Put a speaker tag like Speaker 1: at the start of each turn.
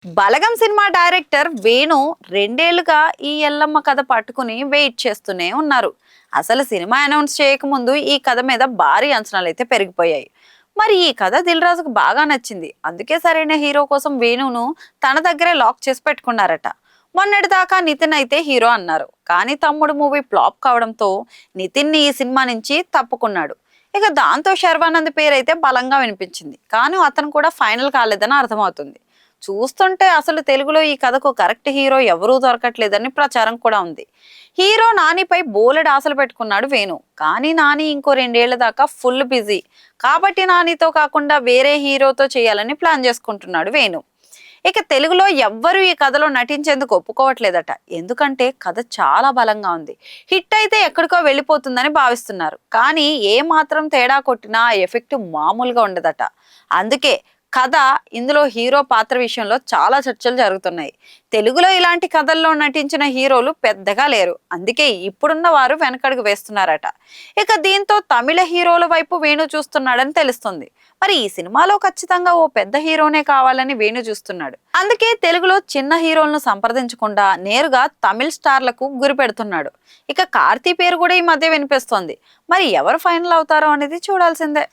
Speaker 1: బలగం cinema director Venu రెండేళ్లుగా ఈ ఎల్లమ్మ కథ పట్టుకుని వెయిట్ చేస్తూనే ఉన్నారు. అసలు సినిమా అనౌన్స్ చేయకముందు ఈ కథ మీద భారీ అంచనాలు అయితే పెరిగిపోయాయి. మరి ఈ కథ దిల్ రాజుకు బాగా నచ్చింది. అందుకే సరైన హీరో కోసం వేణును తన దగ్గరే లాక్ చేసి పెట్టుకున్నారట. మొన్నటిదాకా నితిన్ అయితే హీరో అన్నారు, కానీ తమ్ముడు మూవీ ఫ్లాప్ కావడంతో నితిన్ ని ఈ సినిమా నుంచి తప్పుకున్నాడు. ఇక దాంతో శర్వానంద్ పేరు అయితే బలంగా వినిపించింది, కానీ అతను కూడా ఫైనల్ కాలేదని అర్థమవుతుంది. చూస్తుంటే అసలు తెలుగులో ఈ కథకు కరెక్ట్ హీరో ఎవరూ దొరకట్లేదని ప్రచారం కూడా ఉంది. హీరో నానిపై బోలెడు ఆశలు పెట్టుకున్నాడు వేణు, కానీ నాని ఇంకో రెండేళ్ల దాకా ఫుల్ బిజీ. కాబట్టి నానితో కాకుండా వేరే హీరోతో చేయాలని ప్లాన్ చేసుకుంటున్నాడు వేణు. ఇక తెలుగులో ఎవ్వరూ ఈ కథలో నటించేందుకు ఒప్పుకోవట్లేదట. ఎందుకంటే కథ చాలా బలంగా ఉంది, హిట్ అయితే ఎక్కడికో వెళ్ళిపోతుందని భావిస్తున్నారు. కానీ ఏ మాత్రం తేడా కొట్టినా ఆ ఎఫెక్ట్ మామూలుగా ఉండదట. అందుకే కథ ఇందులో హీరో పాత్ర విషయంలో చాలా చర్చలు జరుగుతున్నాయి. తెలుగులో ఇలాంటి కథల్లో నటించిన హీరోలు పెద్దగా లేరు, అందుకే ఇప్పుడున్న వారు వెనకడుగు వేస్తున్నారట. ఇక దీంతో తమిళ హీరోల వైపు వేణు చూస్తున్నాడని తెలుస్తుంది. మరి ఈ సినిమాలో ఖచ్చితంగా ఓ పెద్ద హీరోనే కావాలని వేణు చూస్తున్నాడు. అందుకే తెలుగులో చిన్న హీరోలను సంప్రదించకుండా నేరుగా తమిళ స్టార్లకు గురి పెడుతున్నాడు. ఇక కార్తీ పేరు కూడా ఈ మధ్య వినిపిస్తోంది. మరి ఎవరు ఫైనల్ అవుతారో అనేది చూడాల్సిందే.